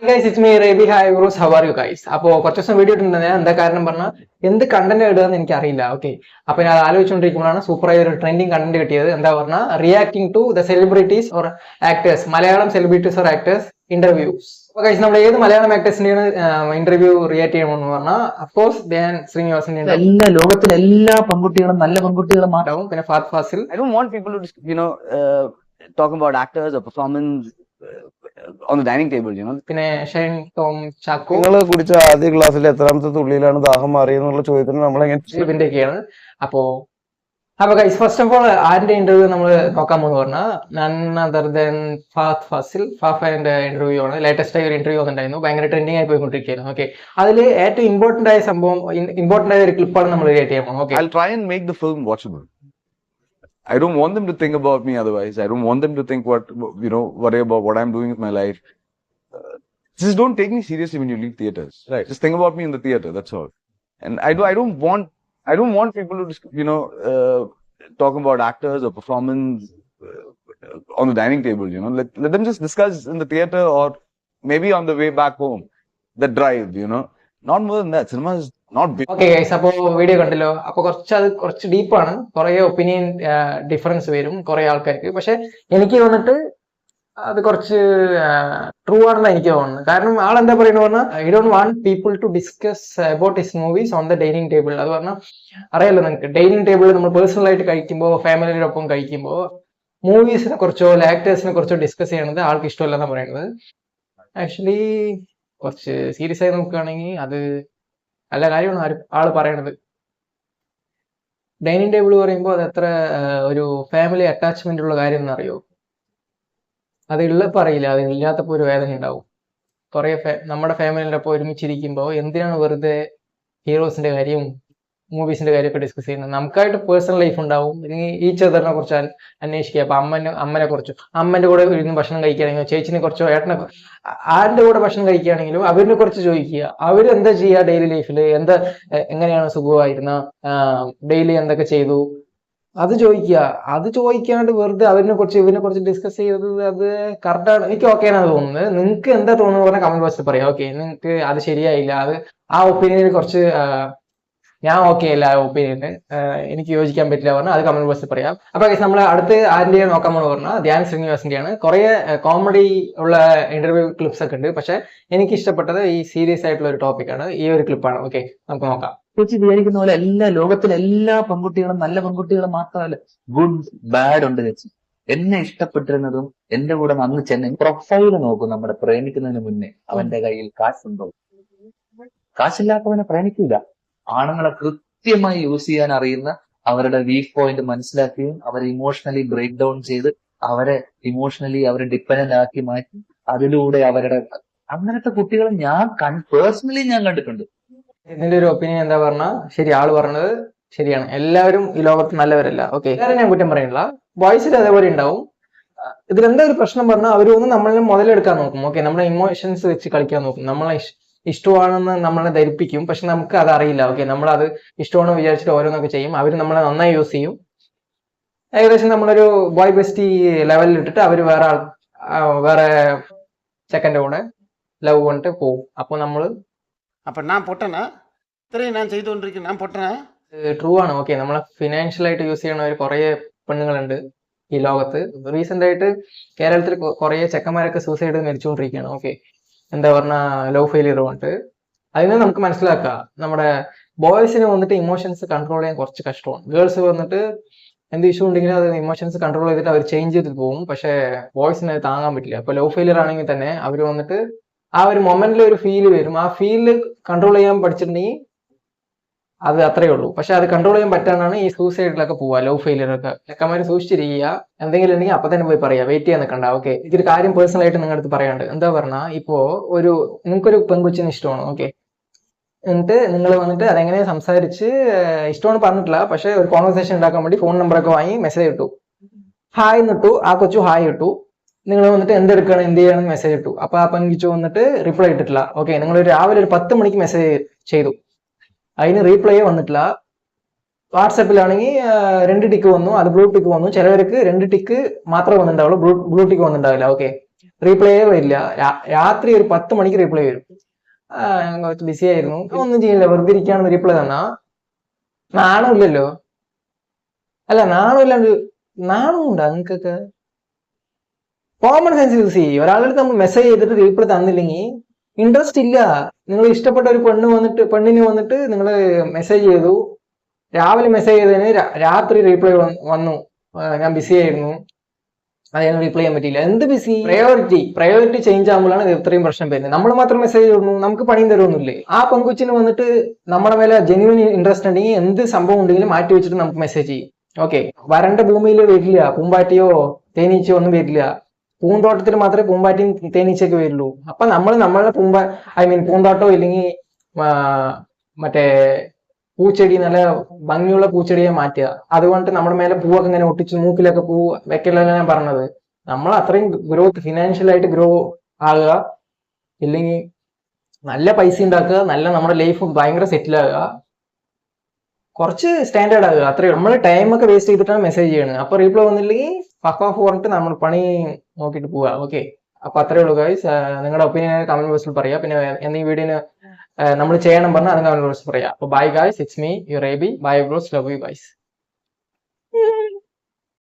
Guys it's me Reby hi bros how are you guys. അപ്പോൾ കുറച്ച് ദിവസം വീഡിയോ ഇട്ടുണ്ട്. ഞാൻ എന്താ കാരണം പറഞ്ഞാൽ എന്ത് കണ്ടന്റ് ഇടുകയെന്ന് എനിക്ക് അറിയില്ല. ഓക്കെ, അപ്പൊ ഞാൻ ആലോചിച്ചുകൊണ്ടിരിക്കുമ്പോഴാണ് സൂപ്പറായ ഒരു ട്രെൻഡിങ് കണ്ടന്റ് കിട്ടിയത്. എന്താ പറഞ്ഞാൽ reacting to the celebrities or actors, Malayalam celebrities or actors interviews. അപ്പൊ ഗൈസ് നമ്മൾ ഏത് മലയാളം ആക്ടേഴ്സിന്റെയാണ് ഇന്റർവ്യൂ റിയാക്ട് ചെയ്യണമെന്ന് പറഞ്ഞാൽ അഫ്കോഴ്സ് ധ്യാൻ ശ്രീനിവാസന്റെ എല്ലാ ലോകത്തിലെ എല്ലാ പെൺകുട്ടികളും നല്ല പെൺകുട്ടികളും ഉണ്ടാവും. പിന്നെ ഫാത്ത് Fazil. I don't want people to, talk about actors or performance on the dining table, പിന്നെ ഷൈൻ ടോം ചാക്കോ. നിങ്ങൾ കുടിച്ച ആദ്യ ഗ്ലാസ്സിൽ എത്രാമത്തെ തുള്ളിയിലാണ് ദാഹം മാറിയെന്നുള്ള ചോദ്യത്തിന് നമ്മളെങ്ങനെ ഇതിന്റെയൊക്കെയാണ്. അപ്പൊ ഗൈസ് ഫസ്റ്റ് ഓഫ് ഓൾ ആരുടെ ഇന്റർവ്യൂ നമ്മൾ നോക്കാൻ പോകുന്ന പറഞ്ഞാൽ none other than ഫാത്ത് Fazil ഫാഫന്റെ interview ആണ്. ലേറ്റസ്റ്റ് ആയ ഒരു ഇന്റർവ്യൂ വന്നിട്ടുണ്ടായിരുന്നു, ഭയങ്കര ട്രെൻഡിങ് ആയി പോയിക്കൊണ്ടിരിക്കുകയായിരുന്നു. ഓക്കെ, അതിൽ ഏറ്റവും ഇമ്പോർട്ടന്റ് ആയ സംഭവം, ഇമ്പോർട്ടന്റ് ആയ ഒരു ക്ലിപ്പാണ് നമ്മൾ റിലേറ്റ് ചെയ്യാൻ പോകുന്നത്. Okay, I'll try and make the film watchable. I don't want them to think about me otherwise. I don't want them to think worry about what I'm doing with my life. Just don't take me seriously when you leave theaters. Right. Just think about me in the theater. That's all. And I don't want people to talk about actors or performance on the dining table. Let them just discuss in the theater or maybe on the way back home. The drive. Not more than that. Cinema is not big. Okay guys, അപ്പോൾ video കണ്ടല്ലോ. അപ്പൊ കുറച്ച് ഡീപ്പാണ്, കുറെ opinion difference വരും കുറെ ആൾക്കാർക്ക്. പക്ഷെ എനിക്ക് വന്നിട്ട് അത് കുറച്ച് ട്രൂ ആണെന്ന് എനിക്ക് തോന്നുന്നു. കാരണം ആളെന്താ പറയുന്നത് പറഞ്ഞാൽ I don't want people to discuss about his movies on the dining table. അത് പറഞ്ഞാൽ അറിയാലോ നിങ്ങൾക്ക്, ഡൈനിങ് ടേബിളിൽ നമ്മൾ പേഴ്സണൽ ആയിട്ട് കഴിക്കുമ്പോൾ, ഫാമിലിയോടൊപ്പം കഴിക്കുമ്പോൾ മൂവീസിനെ കുറിച്ചോ ആക്ടേഴ്സിനെ കുറിച്ചോ ഡിസ്കസ് ചെയ്യണത് ആൾക്ക് ഇഷ്ടമല്ലെന്നാണ് പറയുന്നത്. ആക്ച്വലി കുറച്ച് സീരിയസ് ആയി നോക്കുകയാണെങ്കിൽ അത് നല്ല കാര്യമാണ് ആള് പറയണത്. ഡൈനിങ് ടേബിൾ പറയുമ്പോൾ അത് എത്ര ഒരു ഫാമിലി അറ്റാച്ച്മെന്റ് ഉള്ള കാര്യം എന്നറിയോ? അത് ഉള്ളപ്പോൾ അറിയില്ല, അത് ഇല്ലാത്തപ്പോൾ ഒരു വേദന ഉണ്ടാവും. കുറെ നമ്മുടെ ഫാമിലിയുടെ ഒപ്പം ഒരുമിച്ചിരിക്കുമ്പോൾ എന്തിനാണ് വെറുതെ ഹീറോസിന്റെ കാര്യവും മൂവീസിന്റെ കാര്യമൊക്കെ ഡിസ്കസ് ചെയ്യുന്നത്? നമുക്കായിട്ട് പേഴ്സണൽ ലൈഫ് ഉണ്ടാവും. ഈച്ച് അതറിനെ കുറിച്ച് അന്വേഷിക്കുക. അപ്പൊ അമ്മനെ കുറിച്ചോ, അമ്മന്റെ കൂടെ ഇരുന്ന് ഭക്ഷണം കഴിക്കുകയാണെങ്കിലോ, ചേച്ചിനെ കുറിച്ചോ, ഏട്ടനെ ആരുടെ കൂടെ ഭക്ഷണം കഴിക്കുകയാണെങ്കിലും അവരിനെ കുറിച്ച് ചോദിക്കുക. അവരെന്താ ചെയ്യുക ഡെയിലി ലൈഫിൽ, എങ്ങനെയാണ് സുഖമായിരുന്ന, ഡെയിലി എന്തൊക്കെ ചെയ്തു, അത് ചോദിക്കുക. അത് ചോദിക്കാണ്ട് വെറുതെ അവരിനെ കുറിച്ച് ഇവരിനെ കുറിച്ച് ഡിസ്കസ് ചെയ്തത് അത് കറക്റ്റാണ്, എനിക്ക് ഓക്കെയാണ് തോന്നുന്നത്. നിങ്ങൾക്ക് എന്താ തോന്നുന്നത് പറഞ്ഞാൽ കമന്റ് ബോക്സിൽ പറയാം. ഓക്കെ, നിങ്ങൾക്ക് അത് ശരിയായില്ല, അത് ആ ഒപ്പീനിയനിൽ കുറച്ച് ഞാൻ ഓക്കെ അല്ല, ആ ഒപ്പീനിയന് എനിക്ക് യോജിക്കാൻ പറ്റില്ല പറഞ്ഞാൽ അത് കമന്റ് ബോക്സിൽ പറയാം. അപ്പൊ നമ്മൾ അടുത്ത് ആരുടെ നോക്കാൻ പോകുന്ന പറഞ്ഞാൽ ധ്യാൻ ശ്രീനിവാസിന്റെയാണ്. കുറെ കോമഡി ഉള്ള ഇന്റർവ്യൂ ക്ലിപ്സ് ഒക്കെ ഉണ്ട്, പക്ഷെ എനിക്ക് ഇഷ്ടപ്പെട്ടത് ഈ സീരിയസ് ആയിട്ടുള്ള ഒരു ടോപ്പിക്കാണ്, ഈ ഒരു ക്ലിപ്പാണ്. ഓക്കെ, നമുക്ക് നോക്കാം. ചേച്ചി വിചാരിക്കുന്ന പോലെ ലോകത്തിലെ എല്ലാ പെൺകുട്ടികളും നല്ല പെൺകുട്ടികളും മാത്രമല്ല, ഗുഡ് ബാഡ് ഉണ്ട് ചേച്ചി. എന്നെ ഇഷ്ടപ്പെട്ടിരുന്നതും എന്റെ കൂടെ അന്ന് ചെന്നൈ പ്രൊഫൈല് നോക്കും. നമ്മുടെ പ്രേമിക്കുന്നതിന് മുന്നേ അവന്റെ കയ്യിൽ കാശുണ്ടോ? കാശില്ലാത്തവനെ പ്രേമിക്കൂല. ആണുങ്ങളെ കൃത്യമായി യൂസ് ചെയ്യാൻ അറിയുന്ന, അവരുടെ വീക്ക് പോയിന്റ് മനസ്സിലാക്കുകയും അവരെ ഇമോഷണലി ബ്രേക്ക് ഡൗൺ ചെയ്ത് അവരെ ഡിപ്പെൻഡന്റ് ആക്കി മാറ്റി അതിലൂടെ അങ്ങനത്തെ കുട്ടികളെ പേഴ്സണലി ഞാൻ കണ്ടിട്ടുണ്ട്. ഇതിന്റെ ഒരു ഒപ്പീനിയൻ എന്താ പറഞ്ഞാൽ, ശരി, ആള് പറഞ്ഞത് ശരിയാണ്. എല്ലാവരും ഈ ലോകത്ത് നല്ലവരല്ല. ഓക്കെ, എല്ലാവരും ഞാൻ കുറ്റം പറയുന്നില്ല, ബോയ്സിൽ അതേപോലെ ഉണ്ടാവും. ഇതിലെന്താ ഒരു പ്രശ്നം പറഞ്ഞാൽ അവരൊന്നും നമ്മളെ മുതലെടുക്കാൻ നോക്കും. ഓക്കെ, നമ്മുടെ ഇമോഷൻസ് വെച്ച് കളിക്കാൻ നോക്കും. നമ്മളെ ഇഷ്ടമാണെന്ന് നമ്മളെ ധരിപ്പിക്കും, പക്ഷെ നമുക്ക് അത് അറിയില്ല. ഓക്കെ, നമ്മളത് ഇഷ്ടമാണെന്ന് വിചാരിച്ചിട്ട് ഓരോന്നൊക്കെ ചെയ്യും. അവർ നമ്മളെ നന്നായി യൂസ് ചെയ്യും. ഏകദേശം നമ്മളൊരു ബോയ് ബെസ്റ്റി ലെവലിൽ ഇട്ടിട്ട് അവർ വേറെ സെക്കൻഡ് കൂടെ ലവ് കൊണ്ടിട്ട് പോകും. അപ്പോൾ നമ്മള് அப்போ நான் பொட்டனா இത്രയും ഞാൻ ചെയ്തുകൊണ്ടിരിക്കുന്നു, ഞാൻ പൊട്ടനാ? ട്രൂ ആണ്. ഓക്കെ, നമ്മളെ ഫിനാൻഷ്യൽ ആയിട്ട് യൂസ് ചെയ്യണവർ കുറെ പെണ്ണുങ്ങളുണ്ട് ഈ ലോകത്ത്. റീസെന്റ് ആയിട്ട് കേരളത്തിൽ കുറെ ചെക്കന്മാരൊക്കെ സൂസൈഡ് മരിച്ചുകൊണ്ടിരിക്കുകയാണ്. ഓക്കെ, എന്താ പറഞ്ഞ ലവ് ഫെയിലിയർ കൊണ്ട്. അതിന് നമുക്ക് മനസ്സിലാക്കാം, നമ്മുടെ ബോയ്സിന് വന്നിട്ട് ഇമോഷൻസ് കൺട്രോൾ ചെയ്യാൻ കുറച്ച് കഷ്ടമാണ്. ഗേൾസ് വന്നിട്ട് എന്ത് ഇഷ്യൂ ഉണ്ടെങ്കിലും അത് ഇമോഷൻസ് കൺട്രോൾ ചെയ്തിട്ട് അവർ ചേഞ്ച് ചെയ്തിട്ട് പോകും. പക്ഷെ ബോയ്സിന് അത് താങ്ങാൻ പറ്റില്ല. അപ്പൊ ലവ് ഫെയിലിയർ ആണെങ്കിൽ തന്നെ അവർ വന്നിട്ട് ആ ഒരു മൊമെന്റിൽ ഒരു ഫീല് വരും. ആ ഫീല് കൺട്രോൾ ചെയ്യാൻ പഠിച്ചിട്ടുണ്ടെങ്കിൽ അത് അത്രയേ ഉള്ളൂ. പക്ഷെ അത് കൺട്രോൾ ചെയ്യാൻ പറ്റാണ്ടാണ് ഈ സൂസൈഡിലൊക്കെ പോവുക, ലവ് ഫെയിലിയർ ഒക്കെ. ചെക്കന്മാര് സൂക്ഷിച്ചിരിക്കുക. എന്തെങ്കിലും ഉണ്ടെങ്കിൽ അപ്പൊ തന്നെ പോയി പറയാം, വെയിറ്റ് ചെയ്യാൻ നിൽക്കണ്ട. ഓക്കെ, ഇതൊരു കാര്യം പേഴ്സണൽ ആയിട്ട് നിങ്ങളുടെ അടുത്ത് പറയാണ്ട്. എന്താ പറഞ്ഞാൽ, ഇപ്പോ നിങ്ങൾക്കൊരു പെൺകുച്ചിന് ഇഷ്ടമാണ്. ഓക്കെ, എന്നിട്ട് നിങ്ങൾ വന്നിട്ട് അതെങ്ങനെ സംസാരിച്ച് ഇഷ്ടമാണ് പറഞ്ഞിട്ടില്ല, പക്ഷെ ഒരു കോൺവെർസേഷൻ ഉണ്ടാക്കാൻ വേണ്ടി ഫോൺ നമ്പറൊക്കെ വാങ്ങി മെസ്സേജ് ഇട്ടു, ഹായ് എന്നിട്ടു. ആ കൊച്ചു ഹായ് ഇട്ടു. നിങ്ങൾ വന്നിട്ട് എന്തെടുക്കണം, എന്ത് ചെയ്യണം മെസ്സേജ് ഇട്ടു. അപ്പൊ ആ പെൺകിച്ചു വന്നിട്ട് റിപ്ലൈ ഇട്ടിട്ടില്ല. ഓക്കെ, നിങ്ങൾ രാവിലെ ഒരു 10 മണിക്ക് മെസ്സേജ് ചെയ്തു, അതിന് റീപ്ലൈ വന്നിട്ടില്ല. വാട്സാപ്പിലാണെങ്കിൽ 2 ടിക്ക് വന്നു, അത് ബ്ലൂ ടിക്ക് വന്നു. ചിലവർക്ക് 2 ടിക്ക് മാത്രമേ വന്നിട്ടുണ്ടാവുള്ളൂ, ബ്ലൂ ടിക്ക് വന്നിട്ടുണ്ടാവില്ല. ഓക്കെ, റീപ്ലൈ വരില്ല. രാത്രി ഒരു 10 മണിക്ക് റീപ്ലൈ വരും. ഞാൻ കുറച്ച് ബിസി ആയിരുന്നു, ഒന്നും ചെയ്യില്ല, വെറുതെ ഇരിക്കുകയാണെന്ന് റീപ്ലൈ തന്നാ നാണമില്ലല്ലോ. അല്ല, നാണമില്ലാണ്ട് നാണമുണ്ടോ നിങ്ങൾക്കൊക്കെ? കോമൺ സെൻസ് യൂസ് ചെയ്യും. ഒരാളുടെ നമ്മൾ മെസ്സേജ് ചെയ്തിട്ട് റീപ്ലൈ തന്നില്ലെങ്കിൽ ഇൻട്രസ്റ്റ് ഇല്ല. നിങ്ങൾ ഇഷ്ടപ്പെട്ട ഒരു പെണ്ണിന് വന്നിട്ട് നിങ്ങൾ മെസ്സേജ് ചെയ്തു, രാവിലെ മെസ്സേജ് ചെയ്തതിന് രാത്രി റീപ്ലൈ വന്നു, ഞാൻ ബിസി ആയിരുന്നു, അതിന് റീപ്ലൈ ചെയ്യാൻ പറ്റിയില്ല. എന്ത് ബിസി? പ്രയോറിറ്റി ചേഞ്ച് ആകുമ്പോഴാണ് ഇത്രയും പ്രശ്നം വരുന്നത്. നമ്മൾ മാത്രം മെസ്സേജ് തരുന്നു, നമുക്ക് പണിയും തരുമൊന്നുമില്ലേ? ആ പെങ്കുച്ചിന് വന്നിട്ട് നമ്മുടെ മേലെ ജെന്യൂൻ ഇൻട്രസ്റ്റ് ഉണ്ടെങ്കിൽ എന്ത് സംഭവം ഉണ്ടെങ്കിലും മാറ്റി വെച്ചിട്ട് നമുക്ക് മെസ്സേജ് ചെയ്യും. ഓക്കെ, വരണ്ട ഭൂമിയിൽ വരില്ല, പൂമ്പാറ്റിയോ തേനീച്ചയോ ഒന്നും വരില്ല. പൂന്തോട്ടത്തിൽ മാത്രമേ പൂമ്പാറ്റിയും തേനീച്ചയൊക്കെ വരുള്ളൂ. അപ്പൊ നമ്മളുടെ പൂന്തോട്ടോ ഇല്ലെങ്കിൽ മറ്റേ പൂച്ചെടി, നല്ല ഭംഗിയുള്ള പൂച്ചെടിയെ മാറ്റുക. അതുകൊണ്ട് നമ്മുടെ മേലെ പൂവൊക്കെ ഇങ്ങനെ ഒട്ടിച്ച് മൂക്കിലൊക്കെ പൂ വെക്കലാണ് ഞാൻ പറഞ്ഞത്. നമ്മൾ അത്രയും ഫിനാൻഷ്യലായിട്ട് ഗ്രോ ആകുക, ഇല്ലെങ്കിൽ നല്ല പൈസ ഉണ്ടാക്കുക, നല്ല നമ്മുടെ ലൈഫ് ഭയങ്കര സെറ്റിൽ ആകുക, കുറച്ച് സ്റ്റാൻഡേർഡ് ആകുക. അത്രയും നമ്മൾ ടൈമൊക്കെ വേസ്റ്റ് ചെയ്തിട്ടാണ് മെസ്സേജ് ചെയ്യണത്. അപ്പൊ റീപ്ലൈ വന്നില്ലെങ്കിൽ ഫക്ക് ഓഫ് പറഞ്ഞിട്ട് നമ്മൾ പണി നോക്കിയിട്ട് പോവുക. ഓക്കെ, അപ്പൊ അത്രേ ഉള്ളൂ ഗൈസ്. നിങ്ങളുടെ ഒപ്പീനിയൻ കമന്റ് ബോക്സിൽ പറയാം. പിന്നെ എന്തെങ്കിലും വീഡിയോന് നമ്മൾ ചെയ്യണം പറഞ്ഞാൽ അത് കമന്റ് ബോക്സിൽ പറയാം. അപ്പൊ bye guys, it's me your Abi. Bye bros, love you guys.